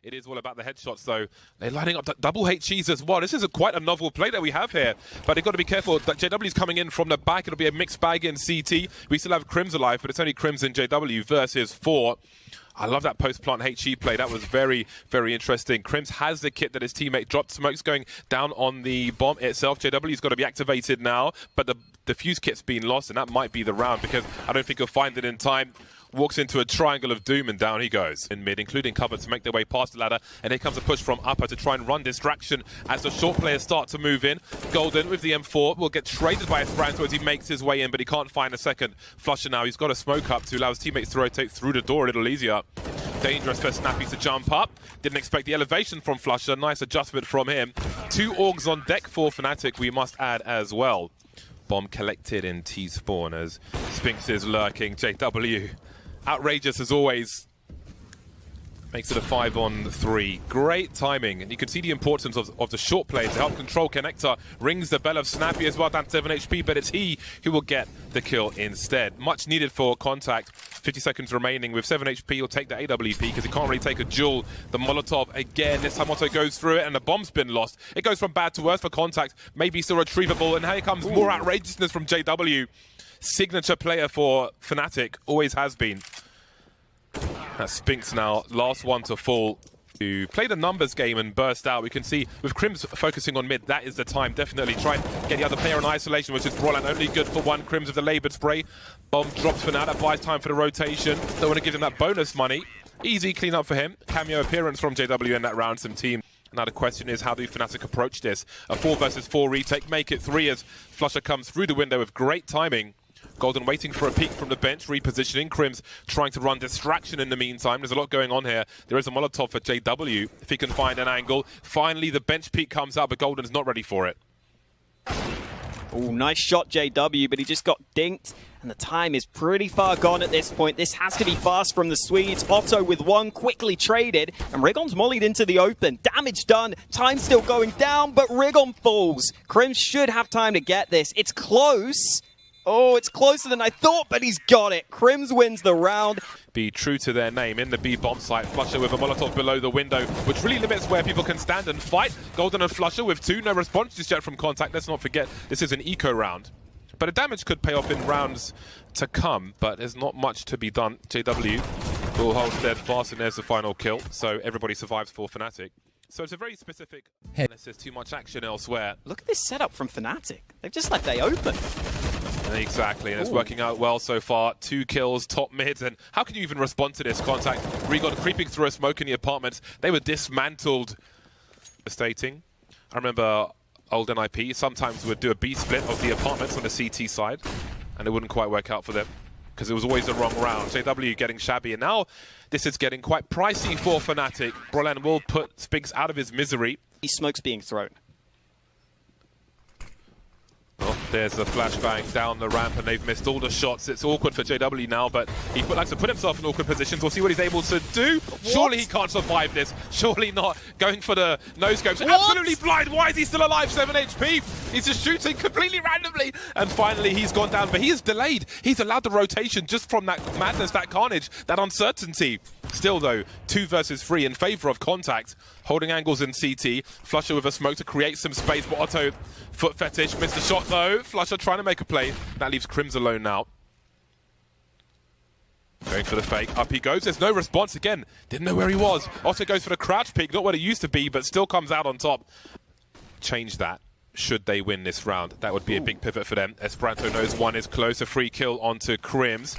It is all about the headshots, though. They're lining up double HEs as well. This is quite a novel play that we have here, but they've got to be careful. That JW's coming in from the back. It'll be a mixed bag in CT. We still have Crims alive, but it's only Crims and JW versus 4. I love that post-plant HE play. That was very, very interesting. Crims has the kit that his teammate dropped. Smoke's going down on the bomb itself. JW's got to be activated now, but the fuse kit's been lost, and that might be the round because I don't think he'll find it in time. Walks into a triangle of doom, and down he goes. In mid, including cover to make their way past the ladder, and here comes a push from upper to try and run distraction as the short players start to move in. Golden with the M4 will get traded by Esperanto as he makes his way in, but he can't find a second. Flusher now, he's got a smoke up to allow his teammates to rotate through the door a little easier. Dangerous for Snappy to jump up. Didn't expect the elevation from Flusher. Nice adjustment from him. 2 Augs on deck for Fnatic, we must add as well. Bomb collected in T-spawn as Spinks is lurking. JW, outrageous as always. Makes it a 5-on-3. Great timing, and you can see the importance of the short play to help control Connector. Rings the bell of Snappy as well, down to 7 HP, but it's he who will get the kill instead. Much needed for Contact. 50 seconds remaining. With 7 HP, he'll take the AWP because he can't really take a duel. The Molotov again. This time Otto goes through it, and the bomb's been lost. It goes from bad to worse for Contact. Maybe still retrievable, and here comes more outrageousness from JW. Signature player for Fnatic, always has been. That's Spinks now, last one to fall. To play the numbers game and burst out. We can see with Crims focusing on mid, that is the time. Definitely try and get the other player in isolation, which is Brolan only good for 1. Crims with the laboured spray. Bomb drops for now, that buys time for the rotation. Don't want to give him that bonus money. Easy clean up for him. Cameo appearance from JW in that round, some team. Now the question is, how do Fnatic approach this? A 4 versus 4 retake, make it 3 as Flusher comes through the window with great timing. Golden waiting for a peek from the bench, repositioning. Crims trying to run distraction in the meantime. There's a lot going on here. There is a Molotov for JW, if he can find an angle. Finally, the bench peek comes out, but Golden's not ready for it. Oh, nice shot, JW, but he just got dinked, and the time is pretty far gone at this point. This has to be fast from the Swedes. Otto with 1, quickly traded, and Rigon's mollied into the open. Damage done, time still going down, but Rigon falls. Crims should have time to get this. It's close. Oh, it's closer than I thought, but he's got it. Crims wins the round. Be true to their name in the B bomb site. Flusher with a Molotov below the window, which really limits where people can stand and fight. Golden and Flusher with 2. No response just yet from Contact. Let's not forget, this is an eco round. But the damage could pay off in rounds to come, but there's not much to be done. JW will hold steadfast, and there's the final kill. So everybody survives for Fnatic. So it's a very specific, unless there's too much action elsewhere. Look at this setup from Fnatic. They've just left A open. Exactly, and it's working out well so far. 2 kills, top mid, and how can you even respond to this? Contact, Rigon creeping through a smoke in the apartments. They were dismantled. Devastating. I remember old NIP sometimes would do a B split of the apartments on the CT side, and it wouldn't quite work out for them because it was always the wrong round. JW getting shabby, and now this is getting quite pricey for Fnatic. Brolan will put Spinks out of his misery. Smoke's being thrown. Oh, there's the flashbang down the ramp, and they've missed all the shots. It's awkward for JW now, but he likes to put himself in awkward positions. We'll see what he's able to do. What? Surely he can't survive this. Surely not. Going for the no-scopes. Absolutely blind. Why is he still alive? 7 HP. He's just shooting completely randomly. And finally, he's gone down, but he is delayed. He's allowed the rotation just from that madness, that carnage, that uncertainty. Still, though, 2 versus 3 in favor of Contact. Holding angles in CT. Flusher with a smoke to create some space, but Otto, foot fetish, missed the shot though. Flusher trying to make a play. That leaves Crims alone now. Going for the fake. Up he goes. There's no response again. Didn't know where he was. Otto goes for the crouch peek. Not what it used to be, but still comes out on top. Change that. Should they win this round, that would be a big pivot for them. Esperanto knows 1 is close. A free kill onto Crims.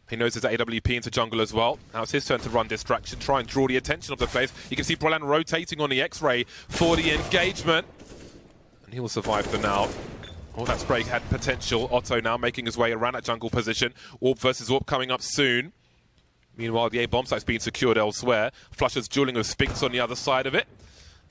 He knows there's an AWP into jungle as well. Now it's his turn to run distraction, try and draw the attention of the players. You can see Brolan rotating on the X-ray for the engagement. And he will survive for now. Oh, that spray had potential. Otto now making his way around that jungle position. Orb versus Orb coming up soon. Meanwhile, the A bomb site's being secured elsewhere. Flusher's dueling with Spinks on the other side of it.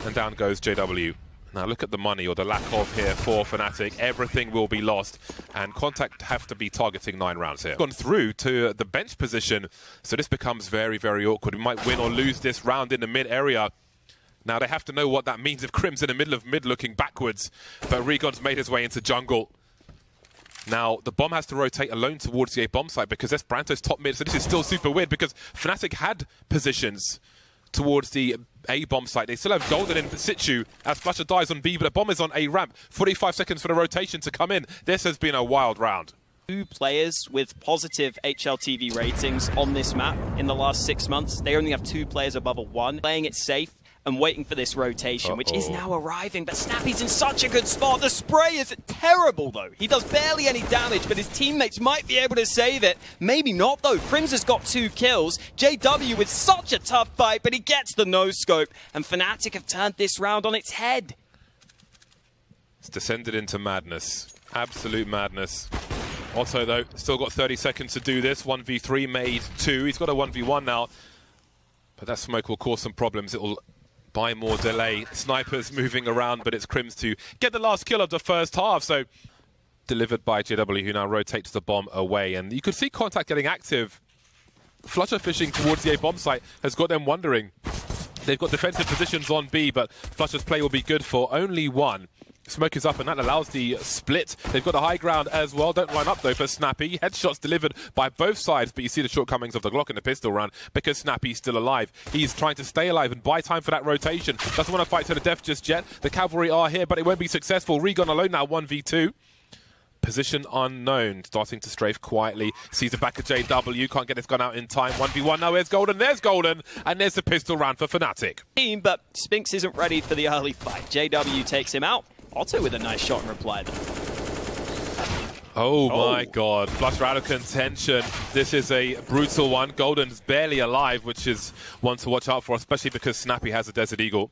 And down goes JW. Now look at the money, or the lack of here for Fnatic. Everything will be lost, and Contact have to be targeting 9 rounds here. Gone through to the bench position, so this becomes very, very awkward. We might win or lose this round in the mid area. Now they have to know what that means if Crims in the middle of mid looking backwards, but Rigon's made his way into jungle. Now, the bomb has to rotate alone towards the A bomb site because Esperanto's top mid, so this is still super weird because Fnatic had positions towards the A bomb site. They still have Golden in situ as Flusher dies on B, but the bomb is on A ramp. 45 seconds for the rotation to come in. This has been a wild round. 2 players with positive HLTV ratings on this map in the last 6 months. They only have 2 players above a 1. Playing it safe and waiting for this rotation, which is now arriving. But Snappy's in such a good spot. The spray is terrible, though. He does barely any damage, but his teammates might be able to save it. Maybe not, though. Crims has got 2 kills. JW with such a tough fight, but he gets the no-scope. And Fnatic have turned this round on its head. It's descended into madness. Absolute madness. Otto, though, still got 30 seconds to do this. 1v3 made 2. He's got a 1v1 now. But that smoke will cause some problems. It will buy more delay. Snipers moving around, but it's Crims to get the last kill of the first half. So delivered by JW, who now rotates the bomb away. And you could see c0ntact getting active. Flusher fishing towards the A bomb site has got them wondering. They've got defensive positions on B, but Flusher's play will be good for only 1. Smoke is up, and that allows the split. They've got a high ground as well. Don't line up, though, for Snappy. Headshots delivered by both sides, but you see the shortcomings of the Glock and the pistol round because Snappy's still alive. He's trying to stay alive and buy time for that rotation. Doesn't want to fight to the death just yet. The cavalry are here, but it won't be successful. Regon alone now, 1v2. Position unknown, starting to strafe quietly. Sees the back of JW, can't get this gun out in time. 1v1, now there's Golden, and there's the pistol round for Fnatic. But Spinks isn't ready for the early fight. JW takes him out. Otto with a nice shot in reply there. Oh my god, Flusher out of contention. This is a brutal one. Golden's barely alive, which is one to watch out for, especially because Snappy has a Desert Eagle.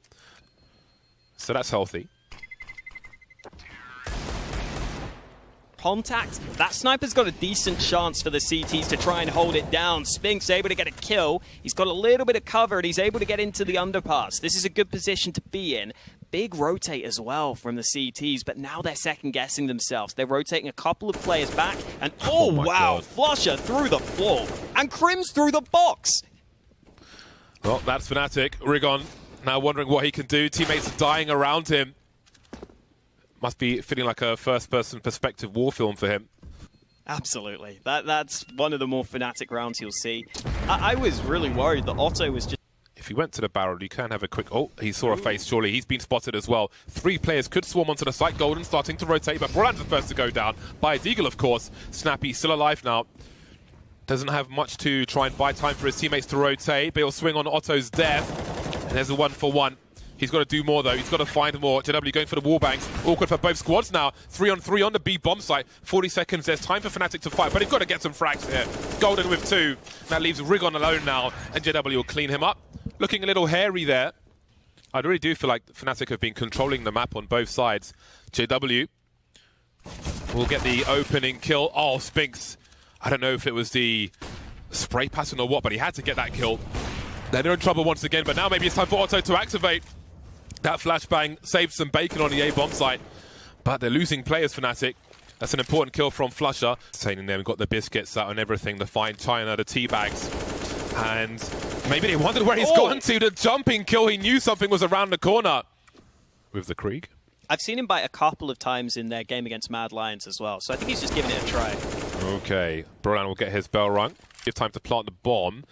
So that's healthy. c0ntact. That sniper's got a decent chance for the CTs to try and hold it down. Spinks able to get a kill. He's got a little bit of cover and he's able to get into the underpass. This is a good position to be in. Big rotate as well from the CTs, but now they're second-guessing themselves. They're rotating a couple of players back, and oh wow, God. Flusher through the floor, and Crims through the box. Well, that's Fnatic. Rigon now wondering what he can do. Teammates are dying around him. Must be feeling like a first-person perspective war film for him. Absolutely. That's one of the more Fnatic rounds you'll see. I was really worried that Otto was just... If he went to the barrel, you can have a quick... Oh, he saw a face, surely. He's been spotted as well. 3 players could swarm onto the site. Golden starting to rotate, but Brolan's the first to go down. By Deagle, of course. Snappy still alive now. Doesn't have much to try and buy time for his teammates to rotate, but he'll swing on Otto's death. And there's a 1-for-1. He's got to do more, though. He's got to find more. JW going for the wall bangs. Awkward for both squads now. 3-on-3 on the B bomb site. 40 seconds. There's time for Fnatic to fight, but he's got to get some frags here. Golden with 2. That leaves Rigon alone now, and JW will clean him up. Looking a little hairy there. I really do feel like Fnatic have been controlling the map on both sides. JW will get the opening kill. Oh, Spinks. I don't know if it was the spray pattern or what, but he had to get that kill. They're in trouble once again, but now maybe it's time for Otto to activate. That flashbang saves some bacon on the A bomb site, but they're losing players, Fnatic. That's an important kill from Flusher. Saying them, got the biscuits out and everything, the fine china, the tea bags. And maybe they wondered where he's gone to. The jumping kill, he knew something was around the corner. With the Krieg. I've seen him bite a couple of times in their game against Mad Lions as well, so I think he's just giving it a try. Okay, Brolan will get his bell rung. Give time to plant the bomb.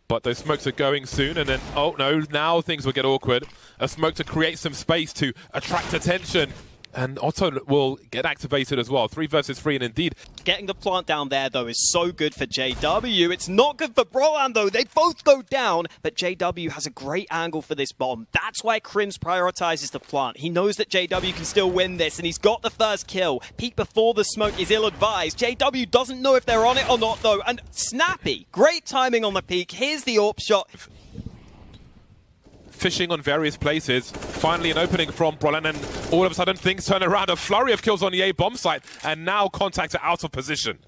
But those smokes are going soon, and then, oh no, now things will get awkward. A smoke to create some space to attract attention. And Otto will get activated as well. 3 versus 3, and indeed... Getting the plant down there, though, is so good for JW. It's not good for Brolan, though. They both go down, but JW has a great angle for this bomb. That's why Crims prioritizes the plant. He knows that JW can still win this, and he's got the first kill. Peek before the smoke is ill-advised. JW doesn't know if they're on it or not, though. And Snappy, great timing on the peek. Here's the AWP shot. Fishing on various places. Finally an opening from Brolan, and all of a sudden things turn around. A flurry of kills on the A bomb site, and now c0ntact are out of position.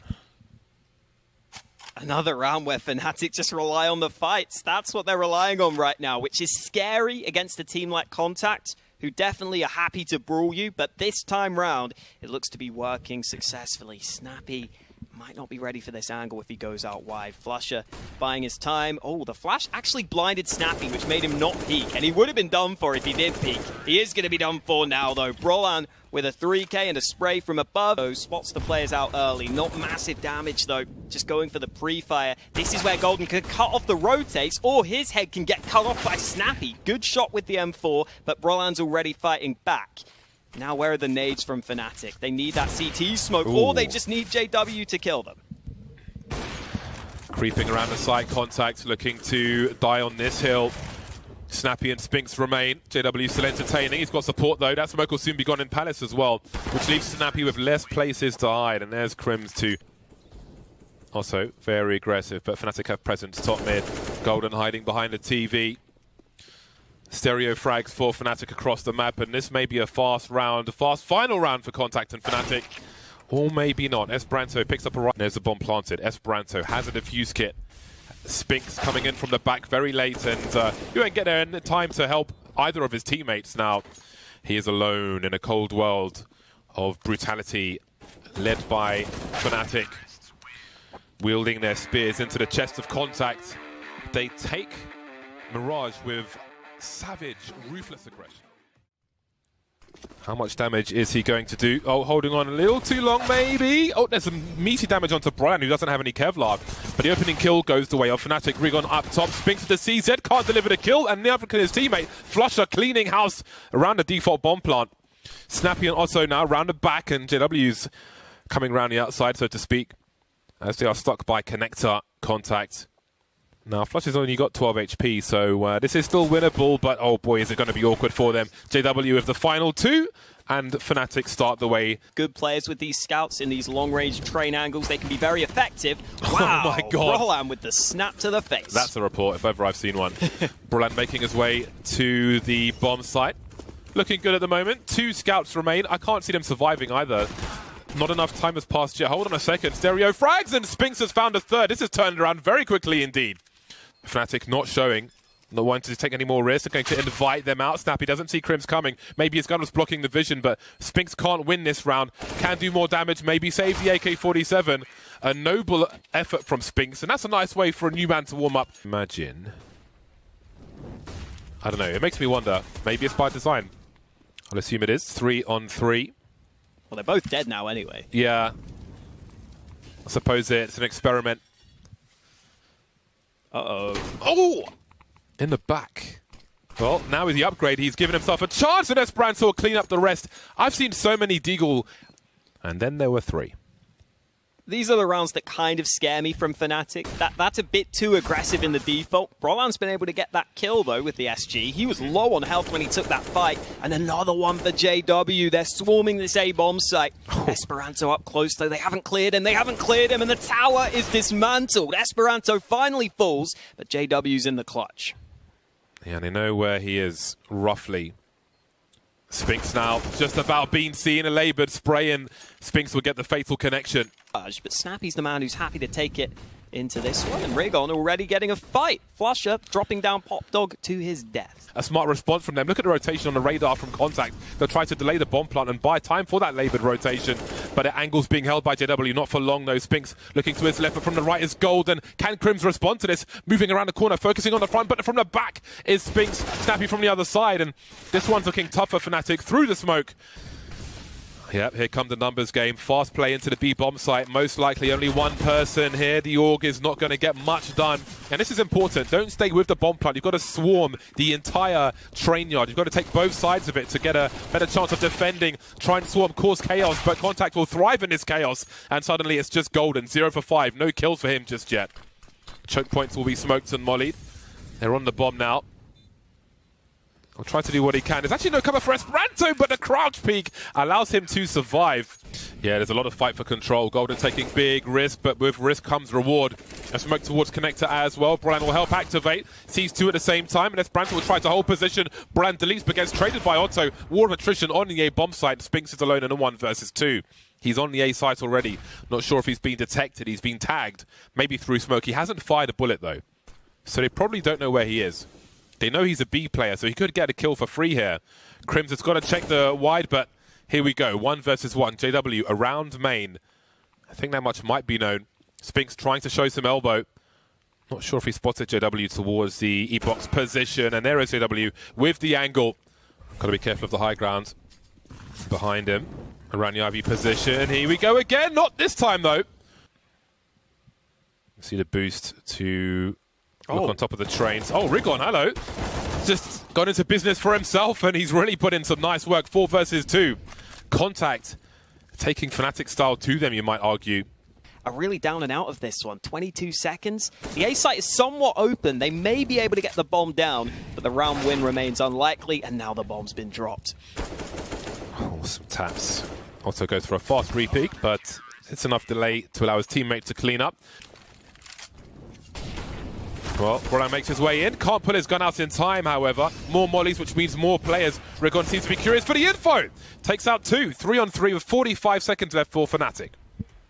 Another round where Fnatic just rely on the fights. That's what they're relying on right now, which is scary against a team like c0ntact, who definitely are happy to brawl you, but this time round, it looks to be working successfully. Snappy might not be ready for this angle if he goes out wide. Flusha buying his time. Oh, the flash actually blinded Snappy, which made him not peek, and he would have been done for if he did peek. He is going to be done for now, though. Brolan with a 3K and a spray from above. So spots the players out early. Not massive damage, though. Just going for the pre-fire. This is where Golden can cut off the rotates, or his head can get cut off by Snappy. Good shot with the M4, but Brolan's already fighting back. Now, where are the nades from Fnatic? They need that CT smoke, or they just need JW to kill them. Creeping around the side, c0ntact looking to die on this hill. Snappy and Spinks remain. JW still entertaining. He's got support though. That smoke will soon be gone in Palace as well, which leaves Snappy with less places to hide. And there's Crims too. Also very aggressive, but Fnatic have presence top mid. Golden hiding behind the TV. Stereo frags for Fnatic across the map, and this may be a fast round, a fast final round for c0ntact and Fnatic. Or maybe not. Esperanto picks up a right. There's the bomb planted. Esperanto has a defuse kit. Spinks coming in from the back very late, and you won't get there in time to help either of his teammates now. He is alone in a cold world of brutality, led by Fnatic, wielding their spears into the chest of c0ntact. They take Mirage with savage, ruthless aggression. How much damage is he going to do? Oh, holding on a little too long, maybe. Oh, there's some meaty damage onto Brian, who doesn't have any Kevlar. But the opening kill goes the way of Fnatic. Rigon up top, Spinks to the CZ, can't deliver the kill, and the African, his teammate, Flusha cleaning house around the default bomb plant. Snappy and Otto now round the back, and JW's coming around the outside, so to speak, as they are stuck by Connector c0ntact. Now, Flush has only got 12 HP, so this is still winnable, but oh boy, is it going to be awkward for them. JW with the final two, and Fnatic start the way. Good players with these scouts in these long-range train angles. They can be very effective. Wow, oh my God. Brolan with the snap to the face. That's a report, if ever I've seen one. Brolan making his way to the bomb site. Looking good at the moment. 2 scouts remain. I can't see them surviving either. Not enough time has passed yet. Hold on a second. Stereo frags, and Spinks has found a third. This has turned around very quickly indeed. Fnatic not showing, not wanting to take any more risks. They're going to invite them out. Snappy doesn't see Crims coming. Maybe his gun was blocking the vision, but Spinks can't win this round. Can do more damage, maybe save the AK-47. A noble effort from Spinks, and that's a nice way for a new man to warm up. Imagine. I don't know, it makes me wonder. Maybe it's by design. I'll assume it is. 3 on 3. Well, they're both dead now anyway. Yeah. I suppose it's an experiment. Uh-oh. Oh! In the back. Well, now with the upgrade, he's given himself a chance, and Esperanto will clean up the rest. I've seen so many Deagle, and then there were 3. These are the rounds that kind of scare me from Fnatic. That's a bit too aggressive in the default. Brolan's been able to get that kill, though, with the SG. He was low on health when he took that fight. And another one for JW. They're swarming this A-bomb site. Esperanto up close, though. They haven't cleared him. They haven't cleared him, and the tower is dismantled. Esperanto finally falls, but JW's in the clutch. Yeah, they know where he is, roughly. Spinks now just about being seen, a laboured spray, and Spinks will get the fatal connection. But Snappy's the man who's happy to take it into this one, and Rigon already getting a fight. Flusha dropping down Pop Dog to his death. A smart response from them. Look at the rotation on the radar from c0ntact. They'll try to delay the bomb plant and buy time for that laboured rotation, but the angle's being held by JW, not for long though. Spinks looking to his left, but from the right is Golden. Can Crims respond to this? Moving around the corner, focusing on the front, but from the back is Spinks. Snappy from the other side, and this one's looking tougher for Fnatic through the smoke. Yep, here come the numbers game. Fast play into the B bomb site. Most likely only one person here. The Org is not going to get much done. And this is important. Don't stay with the bomb plant. You've got to swarm the entire train yard. You've got to take both sides of it to get a better chance of defending. Try and swarm, cause chaos, but c0ntact will thrive in this chaos. And suddenly it's just Golden. 0 for 5. No kills for him just yet. Choke points will be smoked and mollied. They're on the bomb now. I'll try to do what he can. There's actually no cover for Esperanto, but the crouch peek allows him to survive. Yeah, there's a lot of fight for control. Golden taking big risk, but with risk comes reward. A smoke towards Connector as well. Brian will help activate. Sees 2 at the same time, and Esperanto will try to hold position. Brian deletes, but gets traded by Otto. War of attrition on the A bomb site. Spinks is alone in a 1 versus 2. He's on the A site already. Not sure if he's been detected. He's been tagged. Maybe through smoke. He hasn't fired a bullet, though. So they probably don't know where he is. They know he's a B player, so he could get a kill for free here. Crims has got to check the wide, but here we go. 1 versus 1. JW around main. I think that much might be known. Spinks trying to show some elbow. Not sure if he spotted JW towards the E-box position. And there is JW with the angle. Got to be careful of the high ground behind him. Around the IV position. Here we go again. Not this time, though. See the boost to look on top of the trains. Oh, Rigon, hello. Just got into business for himself, and he's really put in some nice work. 4 versus 2. c0ntact taking Fnatic style to them, you might argue. Are really down and out of this one. 22 seconds. The A site is somewhat open. They may be able to get the bomb down, but the round win remains unlikely, and now the bomb's been dropped. Oh, some taps. Also goes for a fast re-peek, but it's enough delay to allow his teammate to clean up. Well, Brolan makes his way in. Can't pull his gun out in time, however. More mollies, which means more players. Rigon seems to be curious for the info. Takes out 2. 3-on-3 with 45 seconds left for Fnatic.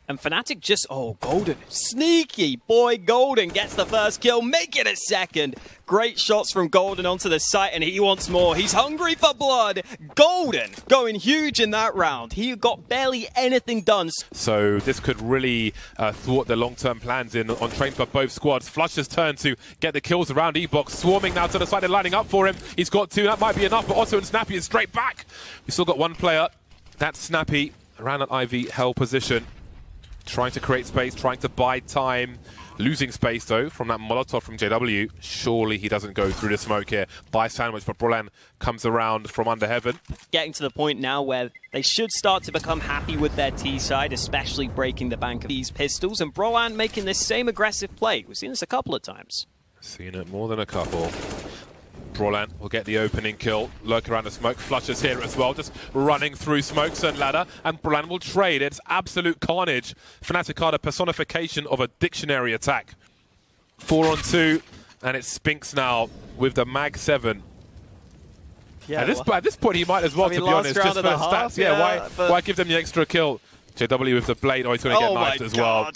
And Fnatic just, Golden. Sneaky boy Golden gets the first kill, make it a second. Great shots from Golden onto the site, and he wants more. He's hungry for blood. Golden going huge in that round. He got barely anything done. So this could really thwart their long-term plans on trains for both squads. Flusher's turn to get the kills around E-box. Swarming now to the side, they're lining up for him. He's got 2, that might be enough, but Otto and Snappy is straight back. We still got 1 player. That's Snappy around that IV hell position. Trying to create space, trying to buy time. Losing space, though, from that Molotov from JW. Surely he doesn't go through the smoke here. Buy sandwich, but Brolan comes around from under heaven. Getting to the point now where they should start to become happy with their T side, especially breaking the bank of these pistols. And Brolan making this same aggressive play. We've seen this a couple of times. Seen it more than a couple. Brolan will get the opening kill. Lurk around the smoke. Flusher's here as well, just running through smokes and ladder. And Brolan will trade. It's absolute carnage. Fnatic are the personification of a dictionary attack. 4-on-2, and it's Spinks now with the Mag 7. Yeah, at this point, he might as well, to be honest, just for stats. Yeah, why give them the extra kill? JW with the blade. Oh, he's going to get knifed as well.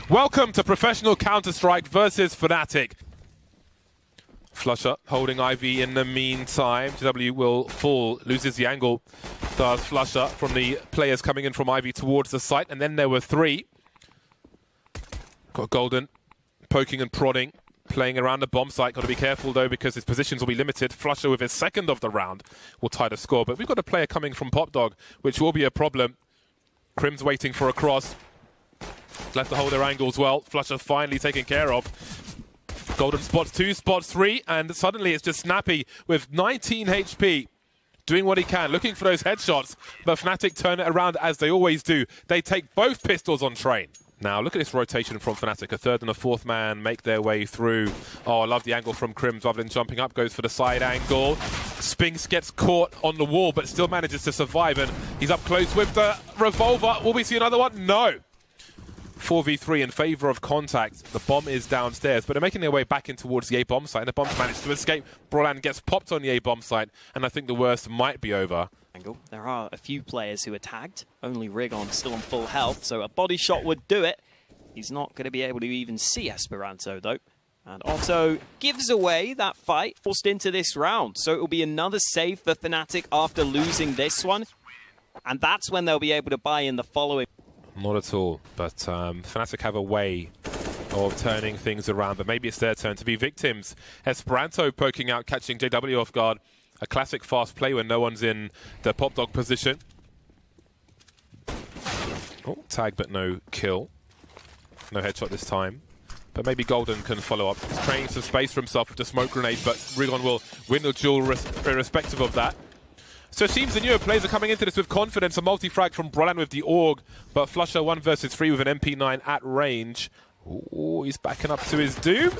Welcome to Professional Counter-Strike versus Fnatic. Flusher holding IV in the meantime. JW will fall, loses the angle. Does Flusher from the players coming in from IV towards the site. And then there were 3. Got Golden poking and prodding, playing around the bomb site. Got to be careful, though, because his positions will be limited. Flusher with his 2nd of the round will tie the score. But we've got a player coming from Pop Dog, which will be a problem. Crim's waiting for a cross. Left to hold their angles well. Flusher finally taken care of. Golden spots 2, spots 3, and suddenly it's just Snappy with 19 HP, doing what he can, looking for those headshots, but Fnatic turn it around as they always do. They take both pistols on train. Now, look at this rotation from Fnatic. A 3rd and a 4th man make their way through. Oh, I love the angle from Crims. Rather than jumping up, goes for the side angle. Spinks gets caught on the wall, but still manages to survive, and he's up close with the revolver. Will we see another one? No. 4v3 in favour of c0ntact. The bomb is downstairs, but they're making their way back in towards the A-bomb site, and the bomb's managed to escape. Brolan gets popped on the A-bomb site, and I think the worst might be over. There are a few players who are tagged. Only Rigon still on full health, so a body shot would do it. He's not going to be able to even see Esperanto, though. And Otto gives away that fight, forced into this round. So it will be another save for Fnatic after losing this one. And that's when they'll be able to buy in the following. Not at all, but Fnatic have a way of turning things around, but maybe it's their turn to be victims. Esperanto poking out, catching JW off guard. A classic fast play when no one's in the Pop Dog position. Oh, tag but no kill. No headshot this time. But maybe Golden can follow up. He's creating some space for himself with the smoke grenade, but Rigon will win the duel irrespective of that. So it seems the newer players are coming into this with confidence. A multi-frag from Brolan with the AUG, but Flusher 1 versus 3 with an MP9 at range. Ooh, he's backing up to his doom.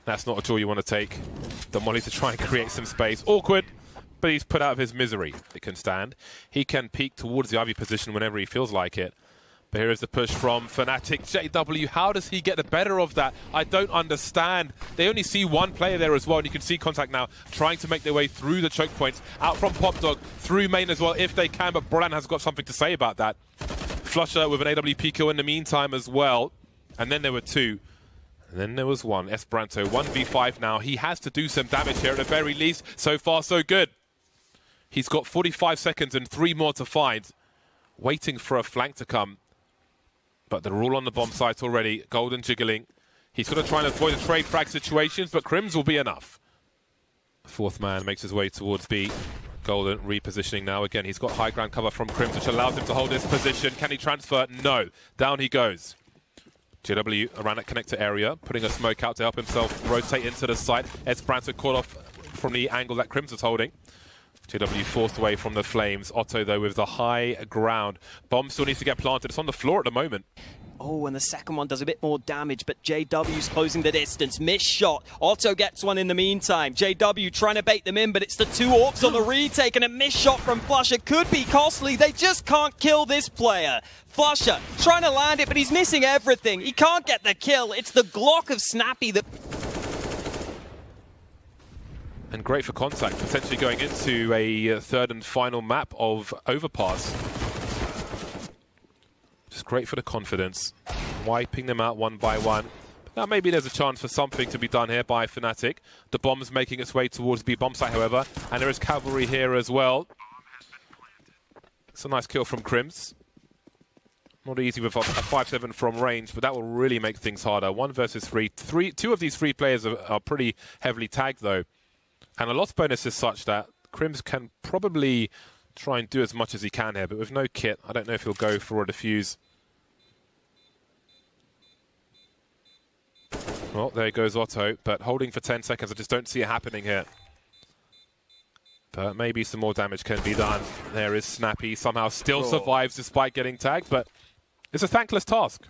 That's not a duel you want to take. The molly to try and create some space. Awkward, but he's put out of his misery. It can stand. He can peek towards the Ivy position whenever he feels like it. But here is the push from Fnatic. JW, how does he get the better of that? I don't understand. They only see 1 player there as well, and you can see c0ntact now trying to make their way through the choke points, out from Pop Dog, through main as well, if they can, but Brolan has got something to say about that. Flusher with an AWP kill in the meantime as well. And then there were 2. And then there was 1. Esperanto, 1v5 now. He has to do some damage here at the very least. So far, so good. He's got 45 seconds and 3 more to find. Waiting for a flank to come. But they're all on the bomb site already. Golden jiggling. He's going to try and avoid the trade frag situations, but Crims will be enough. Fourth man makes his way towards B. Golden repositioning now. Again, he's got high ground cover from Crims, which allows him to hold his position. Can he transfer? No. Down he goes. JW around that connector area, putting a smoke out to help himself rotate into the site. Esperanto caught off from the angle that Crims was holding. JW forced away from the flames. Otto, though, with the high ground. Bomb still needs to get planted. It's on the floor at the moment. Oh, and the second one does a bit more damage, but JW's closing the distance. Missed shot. Otto gets one in the meantime. JW trying to bait them in, but it's the two orcs on the retake, and a missed shot from Flusher could be costly. They just can't kill this player. Flusher trying to land it, but he's missing everything. He can't get the kill. It's the Glock of Snappy that... And great for contact, potentially going into a third and final map of Overpass. Just great for the confidence. Wiping them out one by one. But now maybe there's a chance for something to be done here by Fnatic. The bomb's making its way towards B bomb site, however. And there is cavalry here as well. It's a nice kill from Crims. Not easy with a 5-7 from range, but that will really make things harder. 1 versus 3. Two of these 3 players are pretty heavily tagged, though. And a loss bonus is such that Crims can probably try and do as much as he can here, but with no kit, I don't know if he'll go for a defuse. Well, there goes Otto, but holding for 10 seconds, I just don't see it happening here. But maybe some more damage can be done. There is Snappy, somehow still survives despite getting tagged, but it's a thankless task.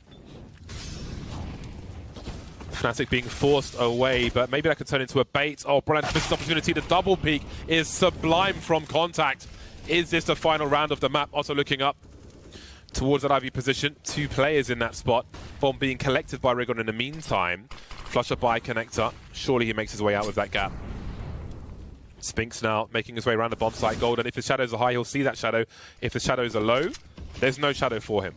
Fnatic being forced away, but maybe that could turn into a bait. Oh, brilliant. This opportunity. The double peek is sublime from contact. Is this the final round of the map? Also looking up towards that IV position. 2 players in that spot. Bomb being collected by Rigon in the meantime. Flusher by connector. Surely he makes his way out with that gap. Spinks now making his way around the bomb site. Golden, if the shadows are high, he'll see that shadow. If the shadows are low, there's no shadow for him.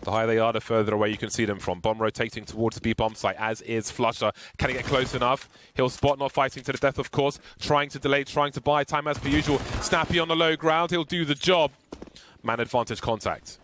The higher they are, the further away you can see them from. Bomb rotating towards the B bomb site, as is Flusher. Can he get close enough? He'll spot, not fighting to the death, of course. Trying to delay, trying to buy time as per usual. Snappy on the low ground, he'll do the job. Man advantage contact.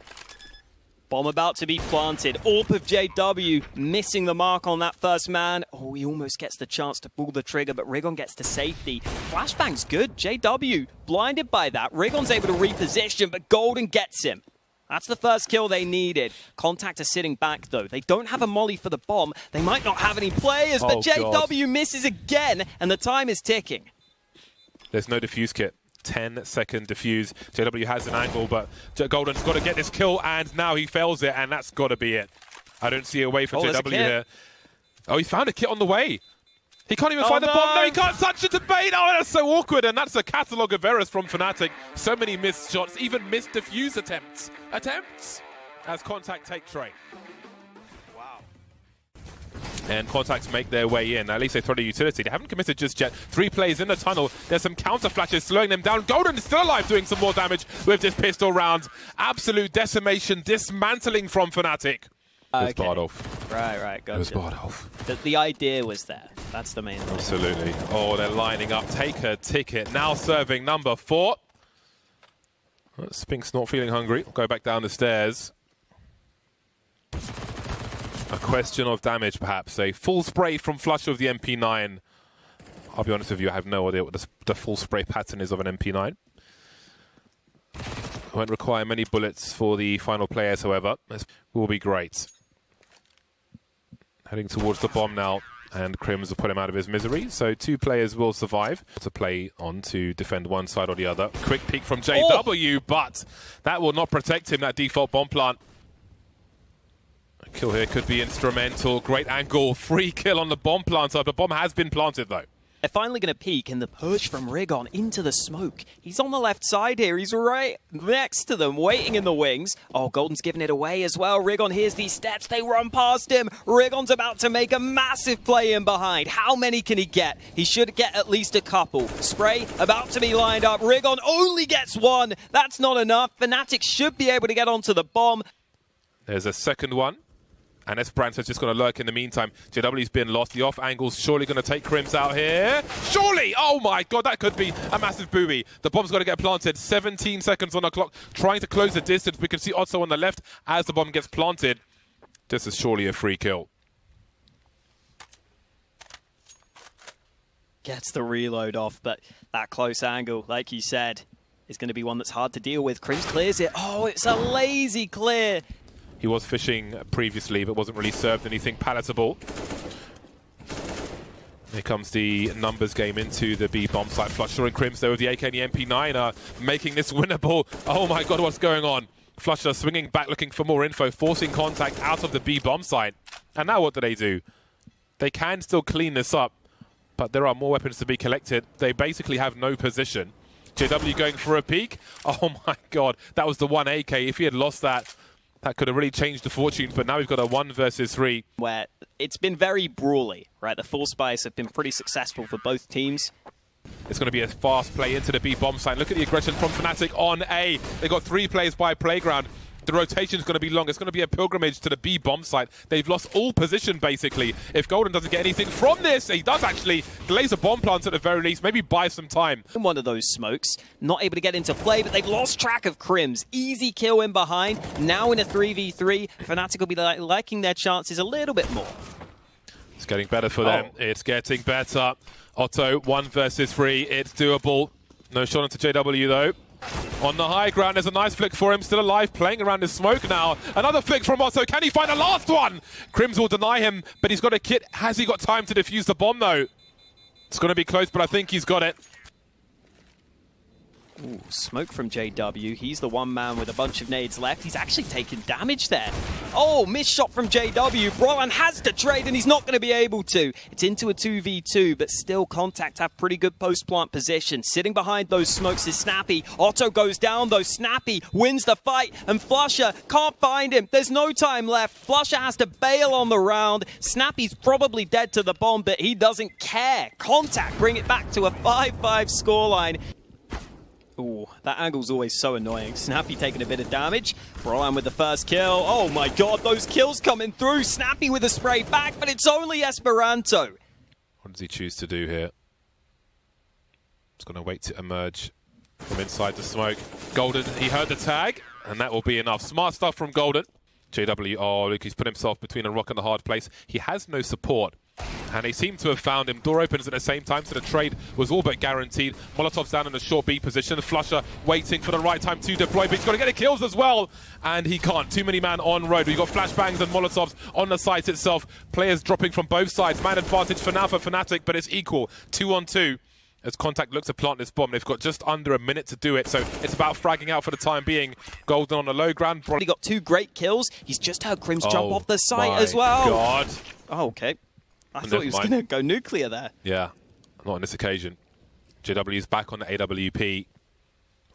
Bomb about to be planted. AWP of JW missing the mark on that first man. Oh, he almost gets the chance to pull the trigger, but Rigon gets to safety. Flashbang's good. JW blinded by that. Rigon's able to reposition, but Golden gets him. That's the first kill they needed. Contact are sitting back, though. They don't have a molly for the bomb. They might not have any players, but JW misses again, and the time is ticking. There's no defuse kit. 10-second defuse. JW has an angle, but Golden's got to get this kill, and now he fails it, and that's got to be it. I don't see a way for JW here. Oh, he found a kit on the way. He can't even find the bomb. No, he can't touch it to bait. Oh, that's so awkward. And that's a catalogue of errors from Fnatic. So many missed shots, even missed defuse attempts. As Contact take trade. Wow. And Contacts make their way in. At least they throw the utility. They haven't committed just yet. 3 players in the tunnel. There's some counter flashes slowing them down. Golden is still alive, doing some more damage with this pistol round. Absolute decimation, dismantling from Fnatic. It was barred off. Right, gotcha. It was barred off. The idea was there. That's the main thing. Absolutely. Oh, they're lining up. Take a ticket. Now serving number 4. Spink's not feeling hungry. Go back down the stairs. A question of damage, perhaps. A full spray from Flusher of the MP9. I'll be honest with you, I have no idea what the full spray pattern is of an MP9. Won't require many bullets for the final players, however. This will be great. Heading towards the bomb now, and Crims will put him out of his misery. So 2 players will survive to play on to defend one side or the other. Quick peek from JW, but that will not protect him, that default bomb plant. A kill here could be instrumental. Great angle, free kill on the bomb planter. The bomb has been planted, though. They're finally going to peek, and the push from Rigon into the smoke. He's on the left side here. He's right next to them, waiting in the wings. Oh, Golden's giving it away as well. Rigon hears these steps. They run past him. Rigon's about to make a massive play in behind. How many can he get? He should get at least a couple. Spray about to be lined up. Rigon only gets 1. That's not enough. Fnatic should be able to get onto the bomb. There's a second one. And Esperanto's just going to lurk in the meantime. JW's been lost. The off angle's surely going to take Crims out here. Surely! Oh my god, that could be a massive booby. The bomb's got to get planted. 17 seconds on the clock. Trying to close the distance. We can see Otto on the left as the bomb gets planted. This is surely a free kill. Gets the reload off, but that close angle, like you said, is going to be one that's hard to deal with. Crims clears it. Oh, it's a lazy clear. He was fishing previously, but wasn't really served anything palatable. Here comes the numbers game into the B bomb site. Flusher and Crims there with the AK and the MP9 are making this winnable. Oh my god, what's going on? Flusher swinging back, looking for more info, forcing contact out of the B bomb site. And now what do? They can still clean this up, but there are more weapons to be collected. They basically have no position. JW going for a peek. Oh my god, that was the one AK. If he had lost that, that could have really changed the fortunes, but now we've got a 1 versus 3. Where it's been very brawly, right? The Full Spies have been pretty successful for both teams. It's going to be a fast play into the B bomb site. Look at the aggression from Fnatic on A. They've got 3 players by playground. The rotation is going to be long. It's going to be a pilgrimage to the B bomb site. They've lost all position, basically. If Golden doesn't get anything from this, he does actually delays a bomb plant at the very least, maybe buy some time. One of those smokes, not able to get into play, but they've lost track of Crims. Easy kill in behind. Now in a 3v3, Fnatic will be liking their chances a little bit more. It's getting better for them. It's getting better. Otto, 1 versus 3. It's doable. No shot into JW, though. On the high ground, there's a nice flick for him, still alive, playing around his smoke now. Another flick from Otto, can he find the last one? Crims will deny him, but he's got a kit. Has he got time to defuse the bomb though? It's going to be close, but I think he's got it. Ooh, smoke from JW. He's the one man with a bunch of nades left. He's actually taking damage there. Oh, missed shot from JW. Brolan has to trade and he's not going to be able to. It's into a 2v2, but still c0ntact have pretty good post-plant position. Sitting behind those smokes is Snappy. Otto goes down though. Snappy wins the fight and Flusher can't find him. There's no time left. Flusher has to bail on the round. Snappy's probably dead to the bomb, but he doesn't care. c0ntact bring it back to a 5-5 scoreline. Ooh, that angle's always so annoying. Snappy taking a bit of damage. Brolan with the first kill. Oh my god, those kills coming through. Snappy with a spray back, but it's only Esperanto. What does he choose to do here? He's going to wait to emerge from inside the smoke. Golden, he heard the tag, and that will be enough. Smart stuff from Golden. JW, oh look, he's put himself between a rock and a hard place. He has no support. And they seem to have found him. Door opens at the same time, so the trade was all but guaranteed. Molotov's down in a short B position. Flusher waiting for the right time to deploy, but he's got to get the kills as well. And he can't. Too many man on road. We've got flashbangs and Molotovs on the site itself. Players dropping from both sides. Man advantage for now for Fnatic, but it's equal. 2-on-2. As c0ntact looks to plant this bomb, they've got just under a minute to do it, so it's about fragging out for the time being. Golden on the low ground. He got 2 great kills. He's just heard Crims jump off the site as well. God. Oh, okay. I thought he was going to go nuclear there. Yeah, not on this occasion. JW's back on the AWP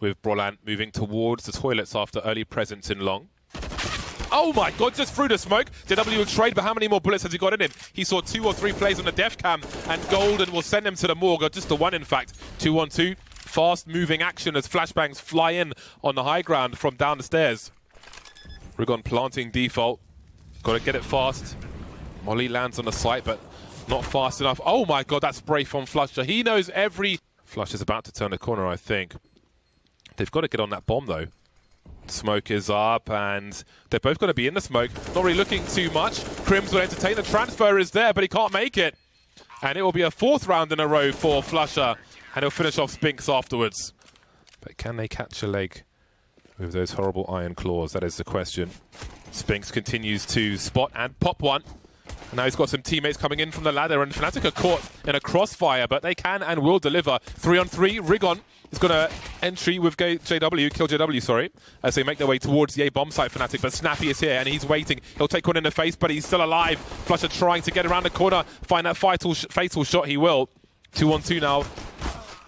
with Brolan moving towards the toilets after early presence in long. Oh my god, just through the smoke. JW will trade, but how many more bullets has he got in him? He saw 2 or 3 plays on the def cam, and Golden will send him to the morgue, or just the 1 in fact. 2-on-2, fast moving action as flashbangs fly in on the high ground from down the stairs. Rigon planting default. Got to get it fast. Molly lands on the site, but not fast enough. Oh my god, that spray from Flusher. He knows every... Flusher's about to turn the corner, I think. They've got to get on that bomb, though. Smoke is up, and they're both going to be in the smoke. Not really looking too much. Crims will entertain. The transfer is there, but he can't make it. And it will be a 4th round in a row for Flusher, and he'll finish off Spinks afterwards. But can they catch a leg with those horrible iron claws? That is the question. Spinks continues to spot and pop one. And now he's got some teammates coming in from the ladder, and Fnatic are caught in a crossfire, but they can and will deliver. 3-on-3, Rigon is going to entry with kill JW, sorry, as they make their way towards the A bomb site. Fnatic, but Snappy is here and he's waiting. He'll take one in the face, but he's still alive. Flusher trying to get around the corner, find that fatal shot. He will. 2-on-2 now.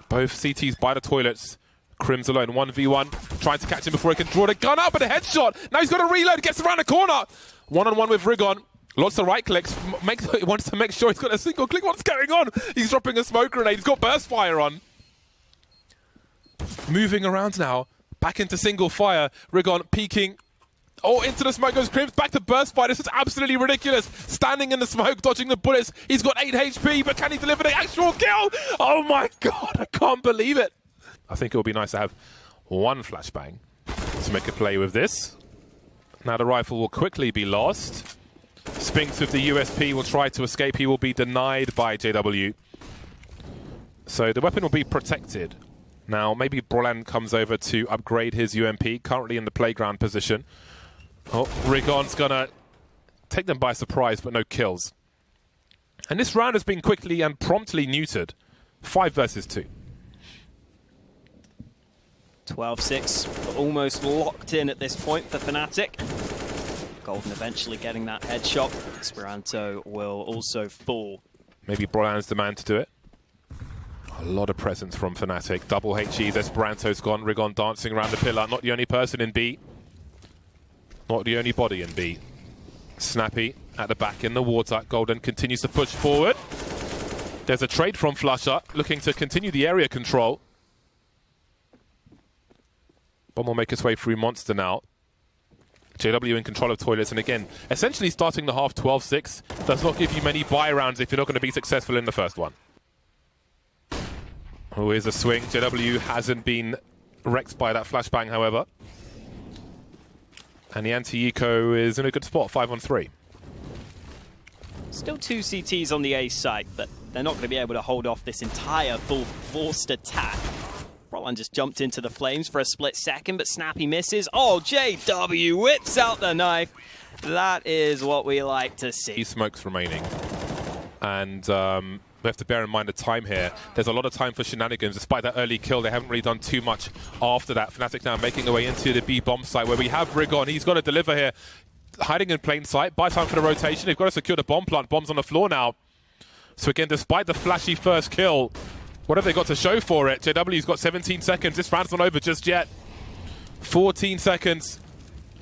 Both CTs by the toilets. Crims alone, 1v1, trying to catch him before he can draw the gun up, and a headshot. Now he's got to reload, gets around the corner. 1-on-1 with Rigon. Lots of right clicks. He wants to make sure he's got a single click. What's going on? He's dropping a smoke grenade. He's got burst fire on. Moving around now. Back into single fire. Rigon peeking. Oh, into the smoke goes Crims, back to burst fire. This is absolutely ridiculous. Standing in the smoke, dodging the bullets. He's got 8 HP, but can he deliver the actual kill? Oh my god, I can't believe it. I think it would be nice to have one flashbang to make a play with this. Now the rifle will quickly be lost. Spinks with the USP will try to escape. He will be denied by JW. So the weapon will be protected. Now maybe Brolan comes over to upgrade his UMP, currently in the playground position. Oh, Rigon's gonna take them by surprise, but no kills. And this round has been quickly and promptly neutered. 5 versus 2. 12-6, almost locked in at this point for Fnatic. Golden eventually getting that headshot. Esperanto will also fall. Maybe Brolan's the man to do it. A lot of presence from Fnatic. Double HEs, Esperanto's gone. Rigon dancing around the pillar. Not the only person in B. Not the only body in B. Snappy at the back in the water. Golden continues to push forward. There's a trade from Flusher, looking to continue the area control. Bomb will make its way through Monster now. JW in control of toilets, and again, essentially starting the half 12-6 does not give you many buy rounds if you're not going to be successful in the first one. Oh, here's a swing. JW hasn't been wrecked by that flashbang, however. And the anti-eco is in a good spot, 5-on-3. Still 2 CTs on the A site, but they're not going to be able to hold off this entire full forced attack. Brolan just jumped into the flames for a split second, but Snappy misses. Oh, JW whips out the knife. That is what we like to see. Smokes remaining. And we have to bear in mind the time here. There's a lot of time for shenanigans. Despite that early kill, they haven't really done too much after that. Fnatic now making their way into the B bomb site where we have Rigon. He's got to deliver here. Hiding in plain sight. Buy time for the rotation. They've got to secure the bomb plant. Bomb's on the floor now. So again, despite the flashy first kill, what have they got to show for it? JW's got 17 seconds. This round's not over just yet. 14 seconds.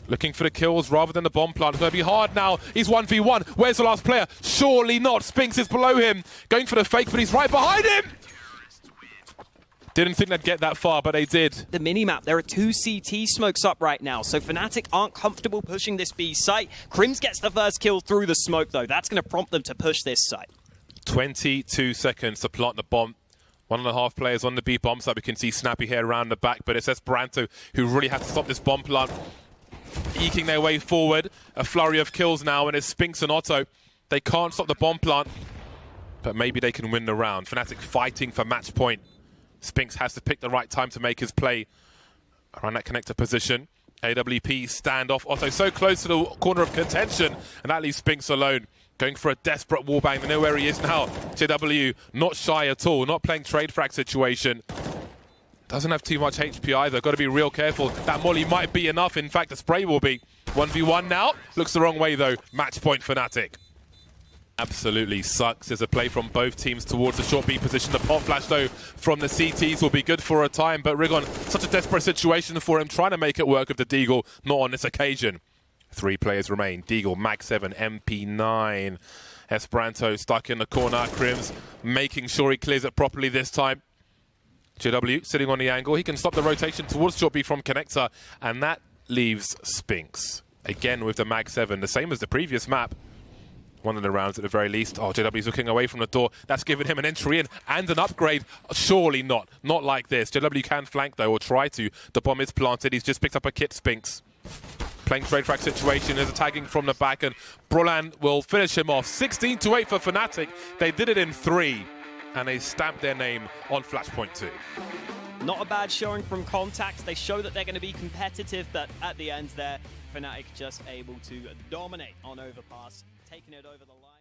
Looking for the kills rather than the bomb plant. It's going to be hard now. He's 1v1. Where's the last player? Surely not. Spinks is below him. Going for the fake, but he's right behind him. Didn't think they'd get that far, but they did. The minimap, there are 2 CT smokes up right now, so Fnatic aren't comfortable pushing this B site. Crims gets the first kill through the smoke, though. That's going to prompt them to push this site. 22 seconds to plant the bomb. 1.5 players on the B bomb site. We can see Snappy here around the back, but it's Esperanto who really has to stop this bomb plant. Eking their way forward. A flurry of kills now, and it's Spinks and Otto. They can't stop the bomb plant, but maybe they can win the round. Fnatic fighting for match point. Spinks has to pick the right time to make his play around that connector position. AWP standoff. Otto so close to the corner of contention, and that leaves Spinks alone. Going for a desperate wallbang. They know where he is now. JW not shy at all. Not playing trade frag situation. Doesn't have too much HP either. Got to be real careful. That molly might be enough. In fact, the spray will be. 1v1 now. Looks the wrong way though. Match point Fnatic. Absolutely sucks. There's a play from both teams towards the short B position. The pop flash though from the CTs will be good for a time. But Rigon, such a desperate situation for him. Trying to make it work with the Deagle. Not on this occasion. 3 players remain. Deagle, Mag 7, MP9. Esperanto stuck in the corner. Crims making sure he clears it properly this time. JW sitting on the angle. He can stop the rotation towards short B from connector. And that leaves Spinks. Again with the Mag 7. The same as the previous map. One of the rounds at the very least. Oh, JW's looking away from the door. That's given him an entry in and an upgrade. Surely not. Not like this. JW can flank though, or try to. The bomb is planted. He's just picked up a kit, Spinks. Playing trade frag situation, there's a tagging from the back, and Brolan will finish him off. 16-8 for Fnatic. They did it in 3, and they stamped their name on Flashpoint 2. Not a bad showing from c0ntact. They show that they're going to be competitive, but at the end there, Fnatic just able to dominate on Overpass, taking it over the line.